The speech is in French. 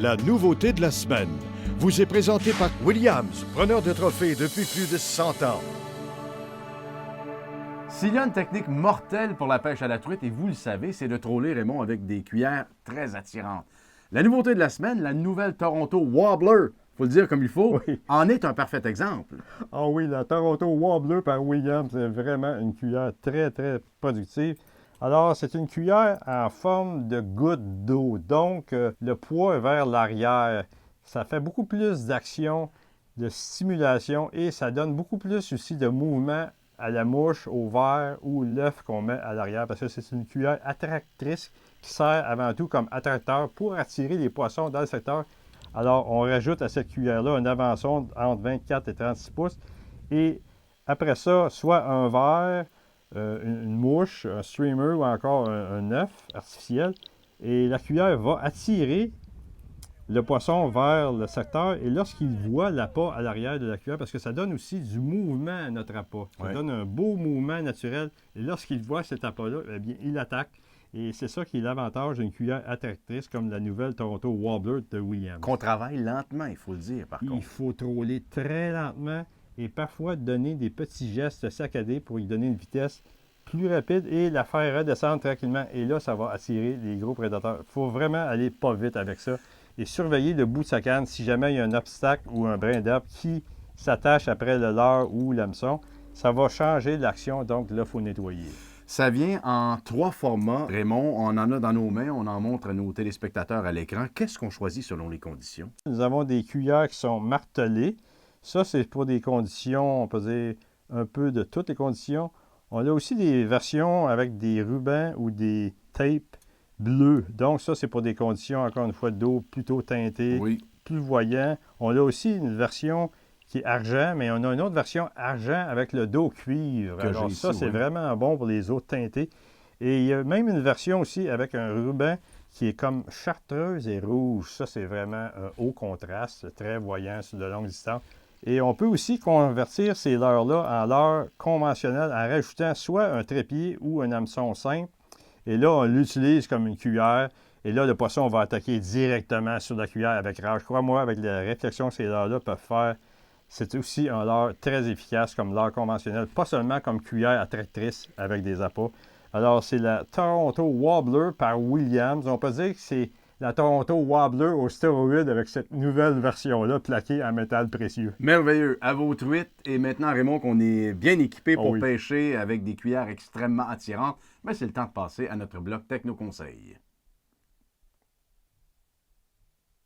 La nouveauté de la semaine vous est présentée par Williams, preneur de trophées depuis plus de 100 ans. S'il y a une technique mortelle pour la pêche à la truite, et vous le savez, c'est de troller, Raymond, avec des cuillères très attirantes. La nouveauté de la semaine, la nouvelle Toronto Wobbler, faut le dire comme il faut, Oui. en est un parfait exemple. Ah oui, la Toronto Wobbler par Williams, c'est vraiment une cuillère très, très productive. Alors, c'est une cuillère en forme de goutte d'eau. Donc, le poids est vers l'arrière. Ça fait beaucoup plus d'action, de stimulation et ça donne beaucoup plus aussi de mouvement à la mouche, au verre ou l'œuf qu'on met à l'arrière parce que c'est une cuillère attractrice qui sert avant tout comme attracteur pour attirer les poissons dans le secteur. Alors, on rajoute à cette cuillère-là un avançon entre 24 et 36 pouces. Et après ça, soit un verre, une mouche, un streamer ou encore un œuf artificiel. Et la cuillère va attirer le poisson vers le secteur. Et lorsqu'il voit l'appât à l'arrière de la cuillère, parce que ça donne aussi du mouvement à notre appât. Ça donne un beau mouvement naturel. Et lorsqu'il voit cet appât-là, eh bien, il attaque. Et c'est ça qui est l'avantage d'une cuillère attractrice comme la nouvelle Toronto Wobbler de Williams. Qu'on travaille lentement, il faut le dire, par contre. Il faut troller très lentement et parfois donner des petits gestes saccadés pour lui donner une vitesse plus rapide et la faire redescendre tranquillement. Et là, ça va attirer les gros prédateurs. Il faut vraiment aller pas vite avec ça et surveiller le bout de sa canne si jamais il y a un obstacle ou un brin d'herbe qui s'attache après le leurre ou l'hameçon. Ça va changer l'action, donc là, il faut nettoyer. Ça vient en 3 formats. Raymond, on en a dans nos mains, on en montre à nos téléspectateurs à l'écran. Qu'est-ce qu'on choisit selon les conditions? Nous avons des cuillères qui sont martelées. Ça, c'est pour des conditions, on peut dire un peu de toutes les conditions. On a aussi des versions avec des rubans ou des tapes bleues. Donc, ça, c'est pour des conditions, encore une fois, d'eau plutôt teintée, Oui. plus voyant. On a aussi une version qui est argent, mais on a une autre version argent avec le dos cuivre. Que Alors j'ai ça, ici, c'est oui. vraiment bon pour les eaux teintées. Et il y a même une version aussi avec un ruban qui est comme chartreuse et rouge. Ça, c'est vraiment un haut contraste, très voyant sur de longues distances. Et on peut aussi convertir ces leurres-là en leurres conventionnelles en rajoutant soit un trépied ou un hameçon simple. Et là, on l'utilise comme une cuillère. Et là, le poisson va attaquer directement sur la cuillère avec rage. Crois-moi, avec la réflexion que ces leurres-là peuvent faire, c'est aussi un leurre très efficace comme leurre conventionnel, pas seulement comme cuillère attractrice avec des appâts. Alors, c'est la Toronto Wobbler par Williams. On peut dire que c'est la Toronto Wobbler au stéroïde avec cette nouvelle version-là plaquée en métal précieux. Merveilleux. À vos truites. Et maintenant, Raymond, qu'on est bien équipé pour Oh oui. pêcher avec des cuillères extrêmement attirantes, mais c'est le temps de passer à notre bloc Techno Conseil.